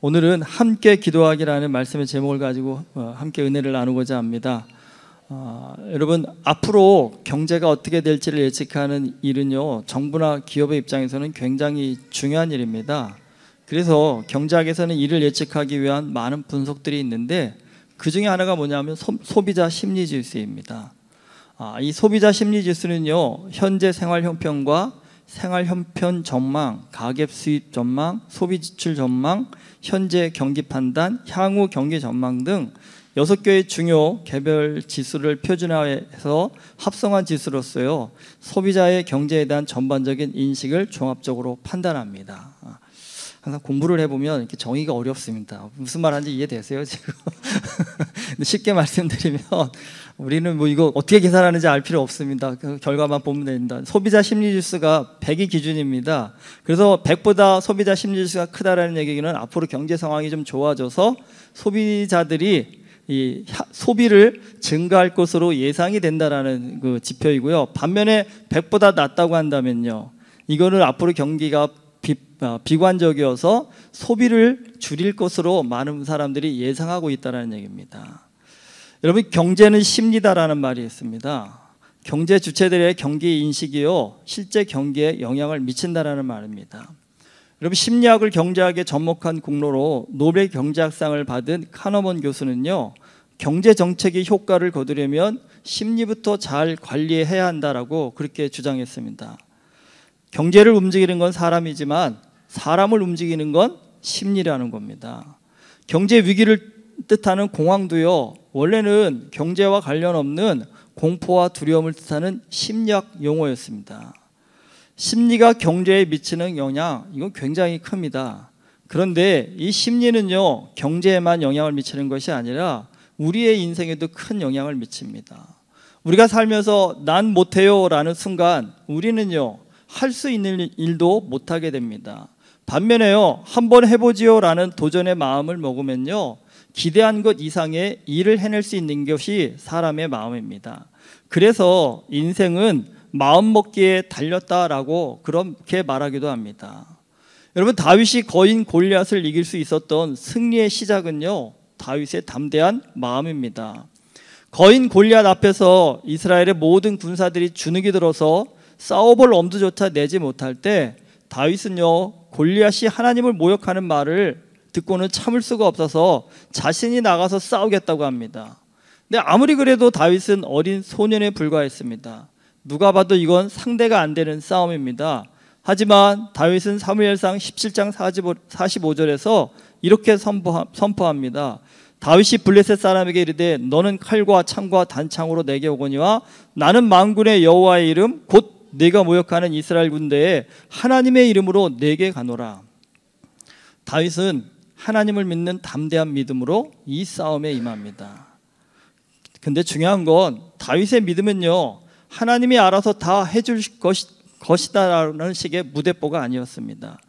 오늘은 함께 기도하기라는 말씀의 제목을 가지고 함께 은혜를 나누고자 합니다. 여러분, 앞으로 경제가 어떻게 될지를 예측하는 일은요, 정부나 기업의 입장에서는 굉장히 중요한 일입니다. 그래서 경제학에서는 이를 예측하기 위한 많은 분석들이 있는데, 그 중에 하나가 뭐냐면 소비자 심리지수입니다. 이 소비자 심리지수는요, 현재 생활 형편과 생활 형편 전망, 가계 수입 전망, 소비 지출 전망, 현재 경기 판단, 향후 경기 전망 등 6개의 중요 개별 지수를 표준화해서 합성한 지수로서요, 소비자의 경제에 대한 전반적인 인식을 종합적으로 판단합니다. 항상 공부를 해보면 이렇게 정의가 어렵습니다. 무슨 말 하는지 이해되세요, 지금? 쉽게 말씀드리면 우리는 뭐 이거 어떻게 계산하는지 알 필요 없습니다. 그 결과만 보면 됩니다. 소비자 심리지수가 100이 기준입니다. 그래서 100보다 소비자 심리지수가 크다라는 얘기는 앞으로 경제 상황이 좀 좋아져서 소비자들이 이 소비를 증가할 것으로 예상이 된다라는 그 지표이고요. 반면에 100보다 낮다고 한다면요, 이거는 앞으로 경기가 비관적이어서 소비를 줄일 것으로 많은 사람들이 예상하고 있다는 얘기입니다. 여러분, 경제는 심리다라는 말이 있습니다. 경제 주체들의 경기 인식이요, 실제 경기에 영향을 미친다라는 말입니다. 여러분, 심리학을 경제학에 접목한 공로로 노벨 경제학상을 받은 카너먼 교수는요, 경제 정책의 효과를 거두려면 심리부터 잘 관리해야 한다라고 그렇게 주장했습니다. 경제를 움직이는 건 사람이지만 사람을 움직이는 건 심리라는 겁니다. 경제 위기를 뜻하는 공황도요, 원래는 경제와 관련 없는 공포와 두려움을 뜻하는 심리학 용어였습니다. 심리가 경제에 미치는 영향, 이건 굉장히 큽니다. 그런데 이 심리는요, 경제에만 영향을 미치는 것이 아니라 우리의 인생에도 큰 영향을 미칩니다. 우리가 살면서 난 못해요 라는 순간 우리는요, 할 수 있는 일도 못하게 됩니다. 반면에요, 한번 해보지요 라는 도전의 마음을 먹으면요, 기대한 것 이상의 일을 해낼 수 있는 것이 사람의 마음입니다. 그래서 인생은 마음먹기에 달렸다라고 그렇게 말하기도 합니다. 여러분, 다윗이 거인 골리앗을 이길 수 있었던 승리의 시작은요, 다윗의 담대한 마음입니다. 거인 골리앗 앞에서 이스라엘의 모든 군사들이 주눅이 들어서 싸워볼 엄두조차 내지 못할 때 다윗은요, 골리앗이 하나님을 모욕하는 말을 듣고는 참을 수가 없어서 자신이 나가서 싸우겠다고 합니다. 근데 아무리 그래도 다윗은 어린 소년에 불과했습니다. 누가 봐도 이건 상대가 안 되는 싸움입니다. 하지만 다윗은 사무엘상 17장 45절에서 이렇게 선포합니다. 다윗이 블레셋 사람에게 이르되 너는 칼과 창과 단창으로 내게 오거니와 나는 만군의 여호와의 이름 곧 네가 모욕하는 이스라엘 군대에 하나님의 이름으로 내게 가노라. 다윗은 하나님을 믿는 담대한 믿음으로 이 싸움에 임합니다. 근데 중요한 건 다윗의 믿음은요, 하나님이 알아서 다 해줄 것이다라는 식의 무대뽀가 아니었습니다.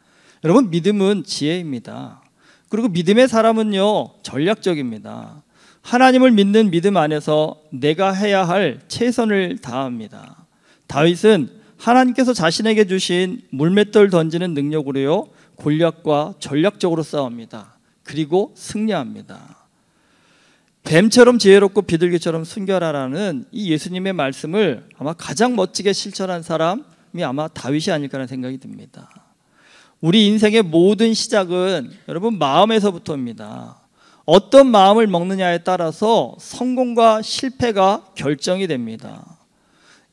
여러분, 믿음은 지혜입니다. 그리고 믿음의 사람은요, 전략적입니다. 하나님을 믿는 믿음 안에서 내가 해야 할 최선을 다합니다. 다윗은 하나님께서 자신에게 주신 물맷돌 던지는 능력으로요, 골리앗과 전략적으로 싸웁니다. 그리고 승리합니다. 뱀처럼 지혜롭고 비둘기처럼 순결하라는 이 예수님의 말씀을 아마 가장 멋지게 실천한 사람이 아마 다윗이 아닐까라는 생각이 듭니다. 우리 인생의 모든 시작은 여러분 마음에서부터입니다. 어떤 마음을 먹느냐에 따라서 성공과 실패가 결정이 됩니다.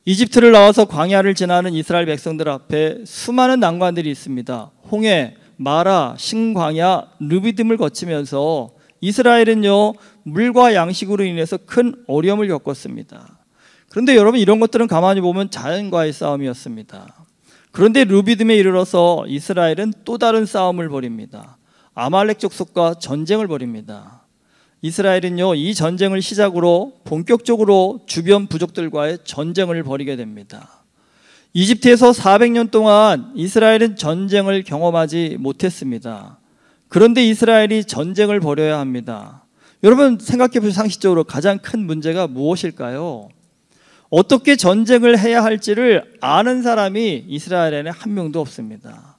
이집트를 나와서 광야를 지나는 이스라엘 백성들 앞에 수많은 난관들이 있습니다. 홍해, 마라, 신광야, 르비딤을 거치면서 이스라엘은요, 물과 양식으로 인해서 큰 어려움을 겪었습니다. 그런데 여러분, 이런 것들은 가만히 보면 자연과의 싸움이었습니다. 그런데 르비딤에 이르러서 이스라엘은 또 다른 싸움을 벌입니다. 아말렉 족속과 전쟁을 벌입니다. 이스라엘은요, 이 전쟁을 시작으로 본격적으로 주변 부족들과의 전쟁을 벌이게 됩니다. 이집트에서 400년 동안 이스라엘은 전쟁을 경험하지 못했습니다. 그런데 이스라엘이 전쟁을 벌여야 합니다. 여러분, 생각해 보시면 상식적으로 가장 큰 문제가 무엇일까요? 어떻게 전쟁을 해야 할지를 아는 사람이 이스라엘에는 한 명도 없습니다.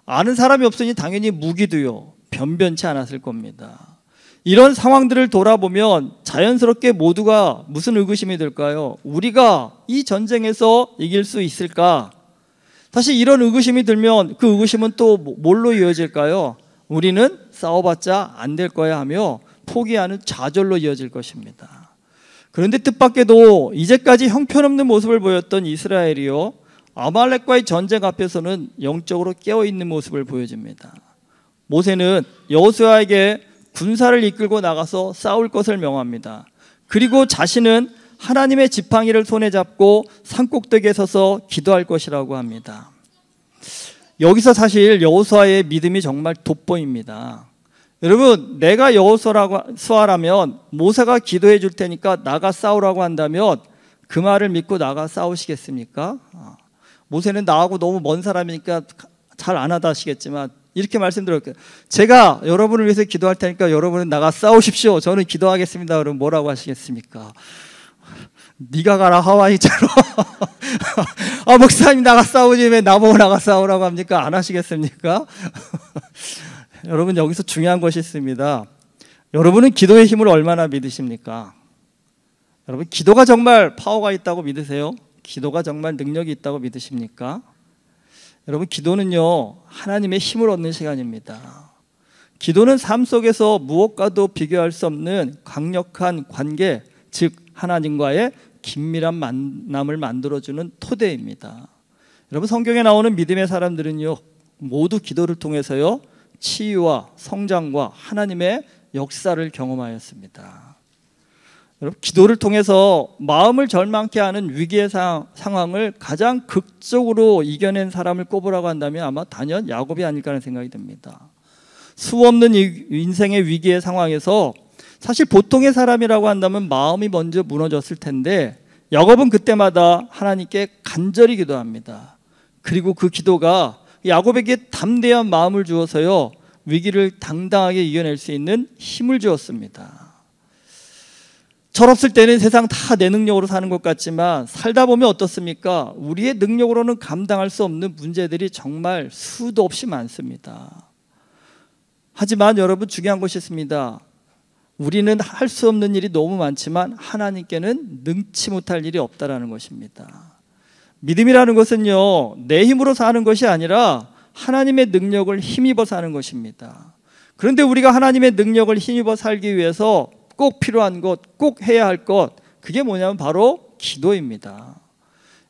아는 사람이 없으니 당연히 무기도요, 변변치 않았을 겁니다. 이런 상황들을 돌아보면 자연스럽게 모두가 무슨 의구심이 들까요? 우리가 이 전쟁에서 이길 수 있을까? 사실 이런 의구심이 들면 그 의구심은 또 뭘로 이어질까요? 우리는 싸워봤자 안 될 거야 하며 포기하는 좌절로 이어질 것입니다. 그런데 뜻밖에도 이제까지 형편없는 모습을 보였던 이스라엘이요, 아말렉과의 전쟁 앞에서는 영적으로 깨어있는 모습을 보여줍니다. 모세는 여호수아에게 군사를 이끌고 나가서 싸울 것을 명합니다. 그리고 자신은 하나님의 지팡이를 손에 잡고 산꼭대기에 서서 기도할 것이라고 합니다. 여기서 사실 여호수아의 믿음이 정말 돋보입니다. 여러분, 내가 여호수아라면 모세가 기도해 줄 테니까 나가 싸우라고 한다면 그 말을 믿고 나가 싸우시겠습니까? 모세는 나하고 너무 먼 사람이니까 잘 안 하다 하시겠지만 이렇게 말씀드렸어요. 제가 여러분을 위해서 기도할 테니까 여러분은 나가 싸우십시오. 저는 기도하겠습니다. 그럼 뭐라고 하시겠습니까? 네가 가라 하와이처럼 목사님 나가 싸우지 왜 나보고 나가 싸우라고 합니까? 안 하시겠습니까? 여러분, 여기서 중요한 것이 있습니다. 여러분은 기도의 힘을 얼마나 믿으십니까? 여러분, 기도가 정말 파워가 있다고 믿으세요? 기도가 정말 능력이 있다고 믿으십니까? 여러분, 기도는요, 하나님의 힘을 얻는 시간입니다. 기도는 삶 속에서 무엇과도 비교할 수 없는 강력한 관계, 즉 하나님과의 긴밀한 만남을 만들어주는 토대입니다. 여러분, 성경에 나오는 믿음의 사람들은요, 모두 기도를 통해서요, 치유와 성장과 하나님의 역사를 경험하였습니다. 여러분, 기도를 통해서 마음을 절망케 하는 위기의 상황을 가장 극적으로 이겨낸 사람을 꼽으라고 한다면 아마 단연 야곱이 아닐까 하는 생각이 듭니다. 수없는 인생의 위기의 상황에서 사실 보통의 사람이라고 한다면 마음이 먼저 무너졌을 텐데 야곱은 그때마다 하나님께 간절히 기도합니다. 그리고 그 기도가 야곱에게 담대한 마음을 주어서요, 위기를 당당하게 이겨낼 수 있는 힘을 주었습니다. 철없을 때는 세상 다 내 능력으로 사는 것 같지만 살다 보면 어떻습니까? 우리의 능력으로는 감당할 수 없는 문제들이 정말 수도 없이 많습니다. 하지만 여러분, 중요한 것이 있습니다. 우리는 할 수 없는 일이 너무 많지만 하나님께는 능치 못할 일이 없다라는 것입니다. 믿음이라는 것은요, 내 힘으로 사는 것이 아니라 하나님의 능력을 힘입어 사는 것입니다. 그런데 우리가 하나님의 능력을 힘입어 살기 위해서 꼭 필요한 것, 꼭 해야 할 것, 그게 뭐냐면 바로 기도입니다.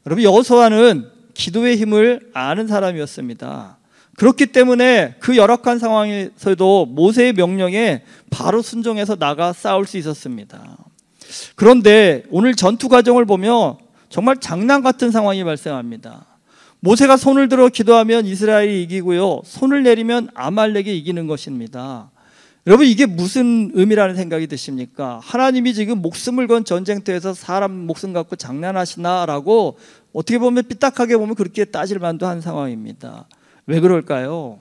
여러분, 여호수아는 기도의 힘을 아는 사람이었습니다. 그렇기 때문에 그 열악한 상황에서도 모세의 명령에 바로 순종해서 나가 싸울 수 있었습니다. 그런데 오늘 전투 과정을 보면 정말 장난 같은 상황이 발생합니다. 모세가 손을 들어 기도하면 이스라엘이 이기고요, 손을 내리면 아말렉이 이기는 것입니다. 여러분, 이게 무슨 의미라는 생각이 드십니까? 하나님이 지금 목숨을 건 전쟁터에서 사람 목숨 갖고 장난하시나라고 어떻게 보면 삐딱하게 보면 그렇게 따질 만도 한 상황입니다. 왜 그럴까요?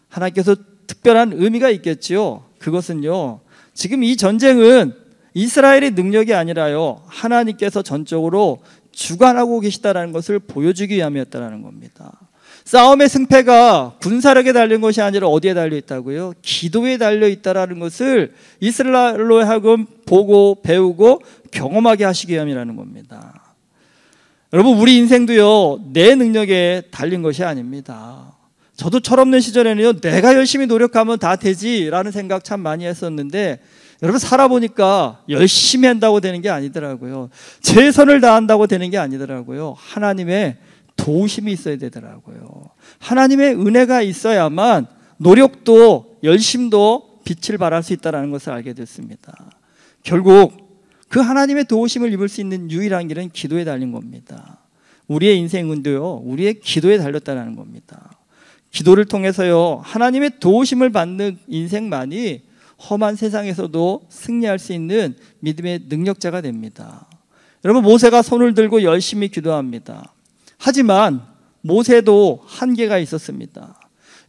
하나님께서 특별한 의미가 있겠지요. 그것은요, 지금 이 전쟁은 이스라엘의 능력이 아니라요, 하나님께서 전적으로 주관하고 계시다는 것을 보여주기 위함이었다는 겁니다. 싸움의 승패가 군사력에 달린 것이 아니라 어디에 달려 있다고요? 기도에 달려 있다는 것을 이스라엘로 하여금 보고 배우고 경험하게 하시기 위함이라는 겁니다. 여러분, 우리 인생도요, 내 능력에 달린 것이 아닙니다. 저도 철없는 시절에는요, 내가 열심히 노력하면 다 되지라는 생각 참 많이 했었는데 여러분, 살아보니까 열심히 한다고 되는 게 아니더라고요. 최선을 다한다고 되는 게 아니더라고요. 하나님의 도우심이 있어야 되더라고요. 하나님의 은혜가 있어야만 노력도 열심도 빛을 발할 수 있다는 것을 알게 됐습니다. 결국 그 하나님의 도우심을 입을 수 있는 유일한 길은 기도에 달린 겁니다. 우리의 인생은요, 우리의 기도에 달렸다는 겁니다. 기도를 통해서요, 하나님의 도우심을 받는 인생만이 험한 세상에서도 승리할 수 있는 믿음의 능력자가 됩니다. 여러분, 모세가 손을 들고 열심히 기도합니다. 하지만 모세도 한계가 있었습니다.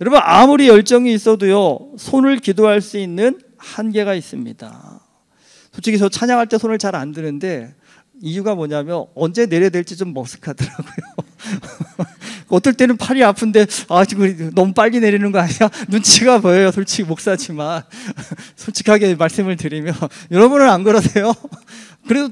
여러분, 아무리 열정이 있어도요, 손을 기도할 수 있는 한계가 있습니다. 솔직히 저 찬양할 때 손을 잘 안 드는데 이유가 뭐냐면 언제 내려야 될지 좀 머쓱하더라고요. 어떨 때는 팔이 아픈데 지금 너무 빨리 내리는 거 아니야? 눈치가 보여요. 솔직히 목사지만 솔직하게 말씀을 드리면 여러분은 안 그러세요? 그래도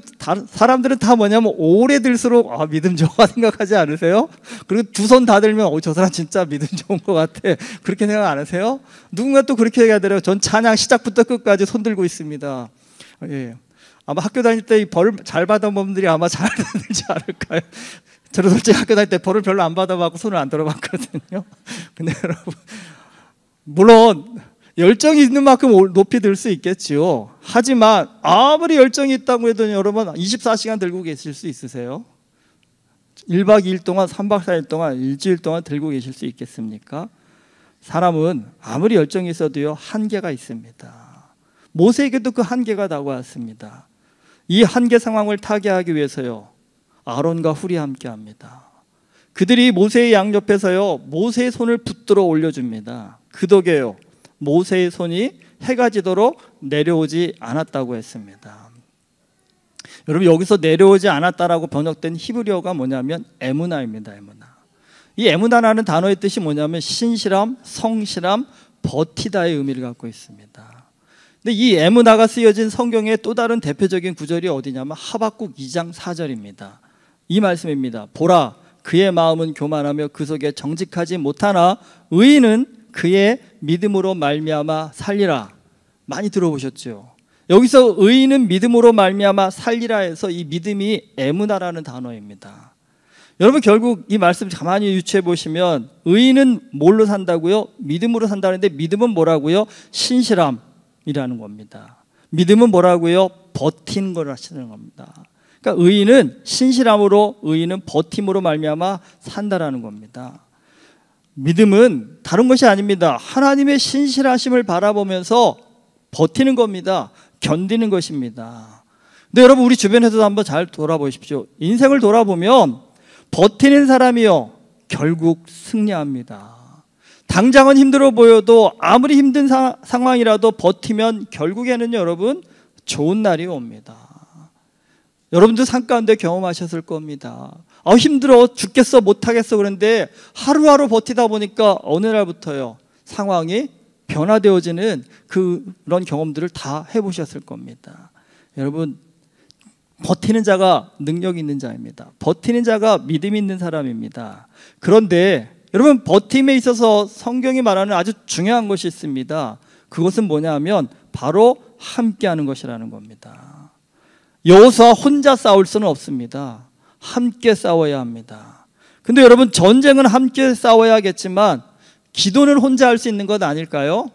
사람들은 다 뭐냐면 오래 들수록 믿음 좋아 생각하지 않으세요? 그리고 두 손 다 들면 저 사람 진짜 믿음 좋은 것 같아 그렇게 생각 안 하세요? 누군가 또 그렇게 얘기하더라고요. 전 찬양 시작부터 끝까지 손 들고 있습니다. 예. 아마 학교 다닐 때 벌을 잘 받아본 분들이 아마 잘 들지 않을까요? 저는 솔직히 학교 다닐 때 벌을 별로 안 받아봤고 손을 안 들어봤거든요. 근데 여러분 물론 열정이 있는 만큼 높이 들 수 있겠지요. 하지만 아무리 열정이 있다고 해도 여러분 24시간 들고 계실 수 있으세요? 1박 2일 동안 3박 4일 동안 일주일 동안 들고 계실 수 있겠습니까? 사람은 아무리 열정이 있어도요 한계가 있습니다. 모세에게도 그 한계가 다가왔습니다. 이 한계 상황을 타개하기 위해서요 아론과 훌이 함께합니다. 그들이 모세의 양옆에서요 모세의 손을 붙들어 올려줍니다. 그 덕에요 모세의 손이 해가 지도록 내려오지 않았다고 했습니다. 여러분 여기서 내려오지 않았다라고 번역된 히브리어가 뭐냐면 에무나입니다. 에무나. 이 에무나라는 단어의 뜻이 뭐냐면 신실함, 성실함, 버티다의 의미를 갖고 있습니다. 근데 이 에무나가 쓰여진 성경의 또 다른 대표적인 구절이 어디냐면 하박국 2장 4절입니다. 이 말씀입니다. 보라 그의 마음은 교만하며 그 속에 정직하지 못하나 의인은 그의 믿음으로 말미암아 살리라. 많이 들어보셨죠? 여기서 의인은 믿음으로 말미암아 살리라 해서 이 믿음이 에무나라는 단어입니다. 여러분 결국 이 말씀 가만히 유추해 보시면 의인은 뭘로 산다고요? 믿음으로 산다는데 믿음은 뭐라고요? 신실함이라는 겁니다. 믿음은 뭐라고요? 버티는 걸 하시는 겁니다. 그러니까 의인은 신실함으로 의인은 버팀으로 말미암아 산다라는 겁니다. 믿음은 다른 것이 아닙니다. 하나님의 신실하심을 바라보면서 버티는 겁니다. 견디는 것입니다. 근데 여러분 우리 주변에서도 한번 잘 돌아보십시오. 인생을 돌아보면 버티는 사람이요 결국 승리합니다. 당장은 힘들어 보여도 아무리 힘든 상황이라도 버티면 결국에는 여러분 좋은 날이 옵니다. 여러분도 삶 가운데 경험하셨을 겁니다. 힘들어 죽겠어 못하겠어 그런데 하루하루 버티다 보니까 어느 날부터요 상황이 변화되어지는 그런 경험들을 다 해보셨을 겁니다. 여러분 버티는 자가 능력 있는 자입니다. 버티는 자가 믿음 있는 사람입니다. 그런데 여러분 버팀에 있어서 성경이 말하는 아주 중요한 것이 있습니다. 그것은 뭐냐면 바로 함께하는 것이라는 겁니다. 여호수아 혼자 싸울 수는 없습니다. 함께 싸워야 합니다. 근데 여러분 전쟁은 함께 싸워야겠지만 기도는 혼자 할 수 있는 것 아닐까요?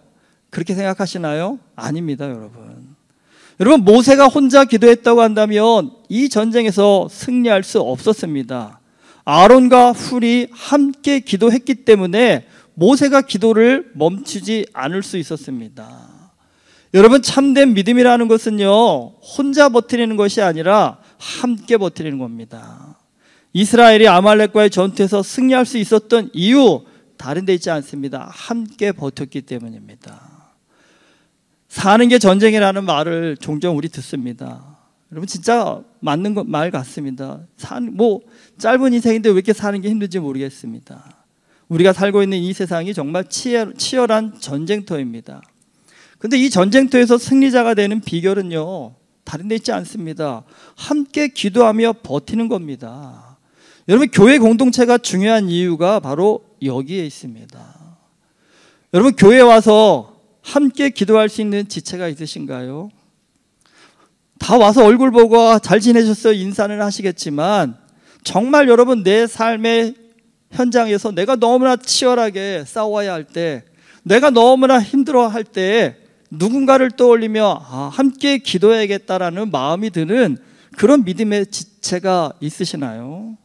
그렇게 생각하시나요? 아닙니다, 여러분. 여러분 모세가 혼자 기도했다고 한다면 이 전쟁에서 승리할 수 없었습니다. 아론과 훌이 함께 기도했기 때문에 모세가 기도를 멈추지 않을 수 있었습니다. 여러분 참된 믿음이라는 것은요 혼자 버티는 것이 아니라 함께 버티는 겁니다. 이스라엘이 아말렉과의 전투에서 승리할 수 있었던 이유 다른 데 있지 않습니다. 함께 버텼기 때문입니다. 사는 게 전쟁이라는 말을 종종 우리 듣습니다. 여러분 진짜 맞는 말 같습니다. 짧은 인생인데 왜 이렇게 사는 게 힘든지 모르겠습니다. 우리가 살고 있는 이 세상이 정말 치열한 전쟁터입니다. 근데 이 전쟁터에서 승리자가 되는 비결은요 다른 데 있지 않습니다. 함께 기도하며 버티는 겁니다. 여러분 교회 공동체가 중요한 이유가 바로 여기에 있습니다. 여러분 교회에 와서 함께 기도할 수 있는 지체가 있으신가요? 다 와서 얼굴 보고 잘 지내셨어요 인사는 하시겠지만 정말 여러분 내 삶의 현장에서 내가 너무나 치열하게 싸워야 할 때 내가 너무나 힘들어할 때 누군가를 떠올리며 함께 기도해야겠다라는 마음이 드는 그런 믿음의 지체가 있으시나요?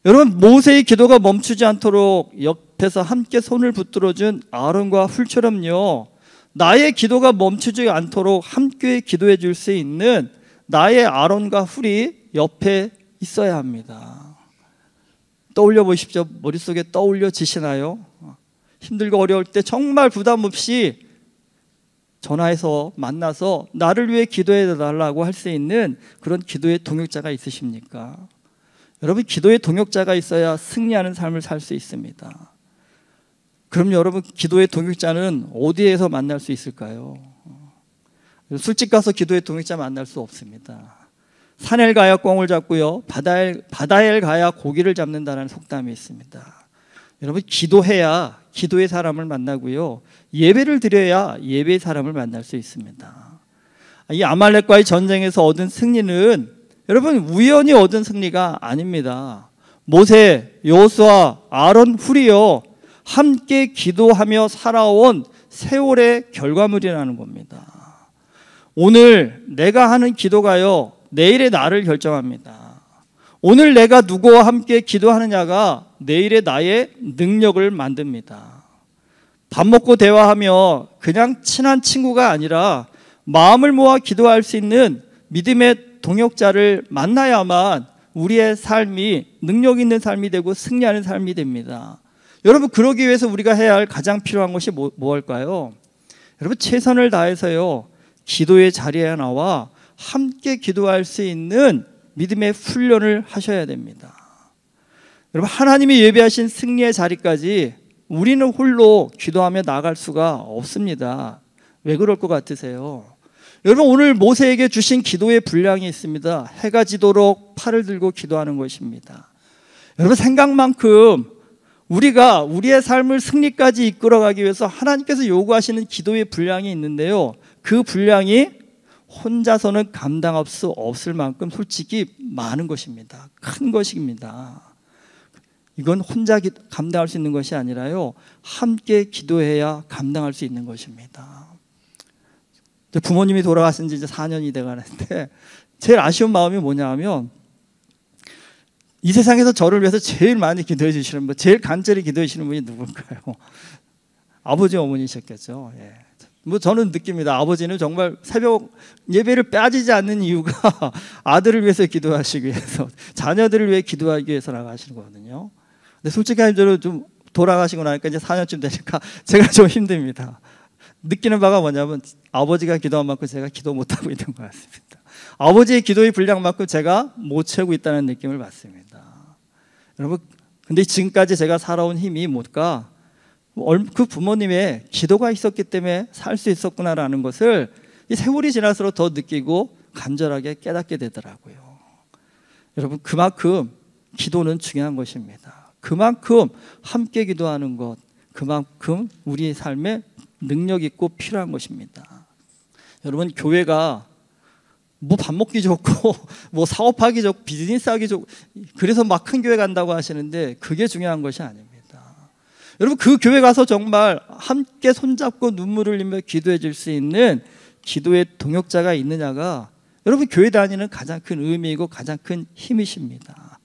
여러분 모세의 기도가 멈추지 않도록 옆에서 함께 손을 붙들어준 아론과 훌처럼요 나의 기도가 멈추지 않도록 함께 기도해 줄 수 있는 나의 아론과 훌이 옆에 있어야 합니다. 떠올려 보십시오. 머릿속에 떠올려지시나요? 힘들고 어려울 때 정말 부담 없이 전화해서 만나서 나를 위해 기도해 달라고 할 수 있는 그런 기도의 동역자가 있으십니까? 여러분, 기도의 동역자가 있어야 승리하는 삶을 살 수 있습니다. 그럼 여러분, 기도의 동역자는 어디에서 만날 수 있을까요? 술집 가서 기도의 동역자 만날 수 없습니다. 산에 가야 꿩을 잡고요, 바다에 가야 고기를 잡는다는 속담이 있습니다. 여러분, 기도해야 기도의 사람을 만나고요, 예배를 드려야 예배의 사람을 만날 수 있습니다. 이 아말렉과의 전쟁에서 얻은 승리는 여러분, 우연히 얻은 승리가 아닙니다. 모세, 여호수아, 아론, 훌이요, 함께 기도하며 살아온 세월의 결과물이라는 겁니다. 오늘 내가 하는 기도가요, 내일의 나를 결정합니다. 오늘 내가 누구와 함께 기도하느냐가 내일의 나의 능력을 만듭니다. 밥 먹고 대화하며 그냥 친한 친구가 아니라 마음을 모아 기도할 수 있는 믿음의 동역자를 만나야만 우리의 삶이 능력 있는 삶이 되고 승리하는 삶이 됩니다. 여러분, 그러기 위해서 우리가 해야 할 가장 필요한 것이 뭐일까요? 여러분, 최선을 다해서요, 기도의 자리에 나와 함께 기도할 수 있는 믿음의 훈련을 하셔야 됩니다. 여러분, 하나님이 예배하신 승리의 자리까지 우리는 홀로 기도하며 나갈 수가 없습니다. 왜 그럴 것 같으세요? 여러분, 오늘 모세에게 주신 기도의 분량이 있습니다. 해가 지도록 팔을 들고 기도하는 것입니다. 여러분, 생각만큼 우리가 우리의 삶을 승리까지 이끌어가기 위해서 하나님께서 요구하시는 기도의 분량이 있는데요, 그 분량이 혼자서는 감당할 수 없을 만큼 솔직히 많은 것입니다. 큰 것입니다. 이건 혼자 감당할 수 있는 것이 아니라요, 함께 기도해야 감당할 수 있는 것입니다. 부모님이 돌아가신 지 이제 4년이 돼가는데 제일 아쉬운 마음이 뭐냐 하면, 이 세상에서 저를 위해서 제일 많이 기도해 주시는 분, 제일 간절히 기도해 주시는 분이 누굴까요? 아버지, 어머니셨겠죠. 예. 뭐 저는 느낍니다. 아버지는 정말 새벽 예배를 빠지지 않는 이유가 아들을 위해서 기도하시기 위해서, 자녀들을 위해 기도하기 위해서 나가시는 거거든요. 근데 솔직히 저는 좀 돌아가시고 나니까 이제 4년쯤 되니까 제가 좀 힘듭니다. 느끼는 바가 뭐냐면, 아버지가 기도한 만큼 제가 기도 못하고 있는 것 같습니다. 아버지의 기도의 분량만큼 제가 못 채우고 있다는 느낌을 받습니다. 여러분, 근데 지금까지 제가 살아온 힘이 뭘까? 그 부모님의 기도가 있었기 때문에 살 수 있었구나라는 것을 이 세월이 지날수록 더 느끼고 간절하게 깨닫게 되더라고요. 여러분, 그만큼 기도는 중요한 것입니다. 그만큼 함께 기도하는 것, 그만큼 우리의 삶에 능력 있고 필요한 것입니다. 여러분, 교회가 뭐 밥 먹기 좋고 뭐 사업하기 좋고 비즈니스하기 좋고 그래서 막 큰 교회 간다고 하시는데 그게 중요한 것이 아닙니다. 여러분, 그 교회 가서 정말 함께 손잡고 눈물을 흘리며 기도해 줄 수 있는 기도의 동역자가 있느냐가 여러분, 교회 다니는 가장 큰 의미이고 가장 큰 힘이십니다.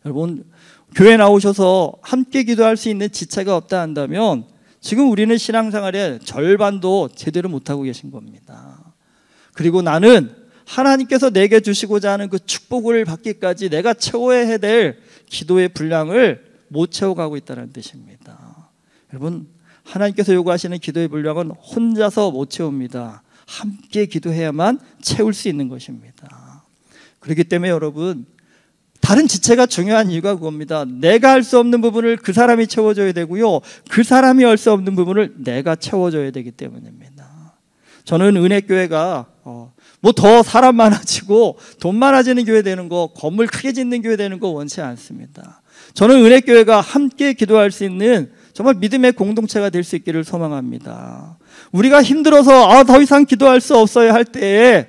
여러분, 교회 나오셔서 함께 기도할 수 있는 지체가 없다 한다면 지금 우리는 신앙생활의 절반도 제대로 못하고 계신 겁니다. 그리고 나는 하나님께서 내게 주시고자 하는 그 축복을 받기까지 내가 채워야 될 기도의 분량을 못 채워가고 있다는 뜻입니다. 여러분, 하나님께서 요구하시는 기도의 분량은 혼자서 못 채웁니다. 함께 기도해야만 채울 수 있는 것입니다. 그렇기 때문에 여러분, 다른 지체가 중요한 이유가 그겁니다. 내가 할 수 없는 부분을 그 사람이 채워줘야 되고요, 그 사람이 할 수 없는 부분을 내가 채워줘야 되기 때문입니다. 저는 은혜교회가 뭐 더 사람 많아지고 돈 많아지는 교회 되는 거, 건물 크게 짓는 교회 되는 거 원치 않습니다. 저는 은혜교회가 함께 기도할 수 있는 정말 믿음의 공동체가 될 수 있기를 소망합니다. 우리가 힘들어서 더 이상 기도할 수 없어요 할 때에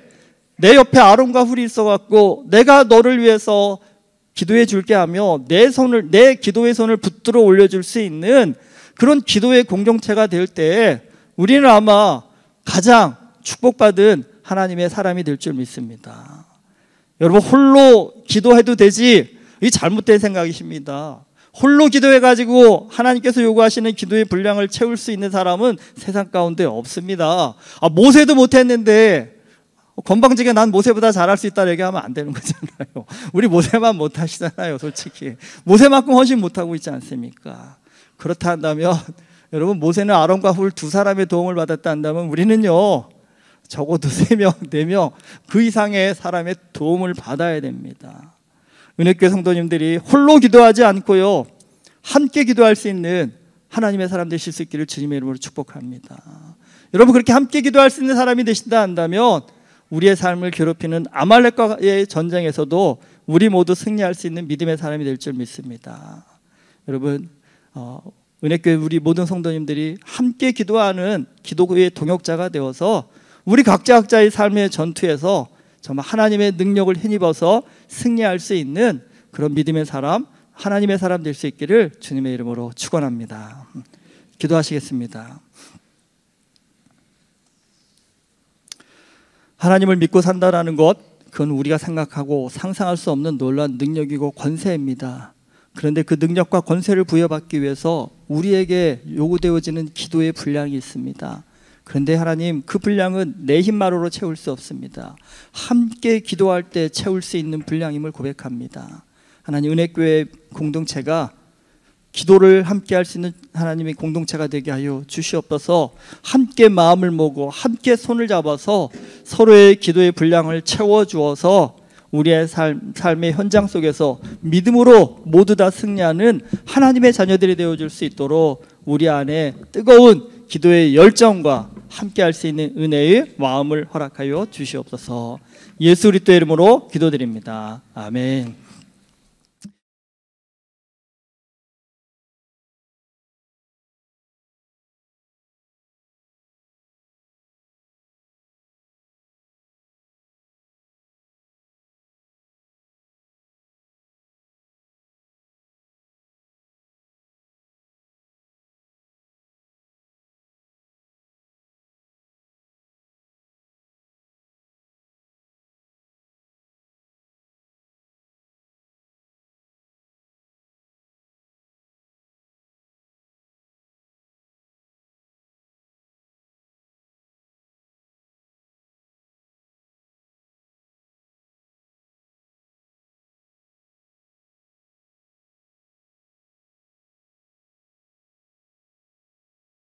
내 옆에 아론과 훌이 있어갖고 내가 너를 위해서 기도해 줄게 하며 내 기도의 손을 붙들어 올려줄 수 있는 그런 기도의 공동체가 될 때에 우리는 아마 가장 축복받은 하나님의 사람이 될 줄 믿습니다. 여러분, 홀로 기도해도 되지, 이 잘못된 생각이십니다. 홀로 기도해가지고 하나님께서 요구하시는 기도의 분량을 채울 수 있는 사람은 세상 가운데 없습니다. 모세도 못했는데 건방지게 난 모세보다 잘할 수 있다 얘기하면 안 되는 거잖아요. 우리 모세만 못하시잖아요. 솔직히 모세만큼 훨씬 못하고 있지 않습니까? 그렇다 한다면 여러분, 모세는 아론과 훌 두 사람의 도움을 받았다 한다면 우리는요, 적어도 3명, 4명 그 이상의 사람의 도움을 받아야 됩니다. 은혜교회 성도님들이 홀로 기도하지 않고요, 함께 기도할 수 있는 하나님의 사람 되실 수 있기를 주님의 이름으로 축복합니다. 여러분, 그렇게 함께 기도할 수 있는 사람이 되신다 한다면 우리의 삶을 괴롭히는 아말렉과의 전쟁에서도 우리 모두 승리할 수 있는 믿음의 사람이 될 줄 믿습니다. 여러분, 은혜교회 우리 모든 성도님들이 함께 기도하는 기도의 동역자가 되어서 우리 각자의 삶의 전투에서 정말 하나님의 능력을 힘입어서 승리할 수 있는 그런 믿음의 사람, 하나님의 사람 될 수 있기를 주님의 이름으로 축원합니다. 기도하시겠습니다. 하나님을 믿고 산다라는 것, 그건 우리가 생각하고 상상할 수 없는 놀라운 능력이고 권세입니다. 그런데 그 능력과 권세를 부여받기 위해서 우리에게 요구되어지는 기도의 분량이 있습니다. 그런데 하나님, 그 분량은 내 힘만으로 채울 수 없습니다. 함께 기도할 때 채울 수 있는 분량임을 고백합니다. 하나님, 은혜교회 공동체가 기도를 함께 할 수 있는 하나님의 공동체가 되게 하여 주시옵소서. 함께 마음을 모으고 함께 손을 잡아서 서로의 기도의 분량을 채워주어서 우리의 삶의 현장 속에서 믿음으로 모두 다 승리하는 하나님의 자녀들이 되어줄 수 있도록 우리 안에 뜨거운 기도의 열정과 함께 할 수 있는 은혜의 마음을 허락하여 주시옵소서. 예수 그리스도의 이름으로 기도드립니다. 아멘.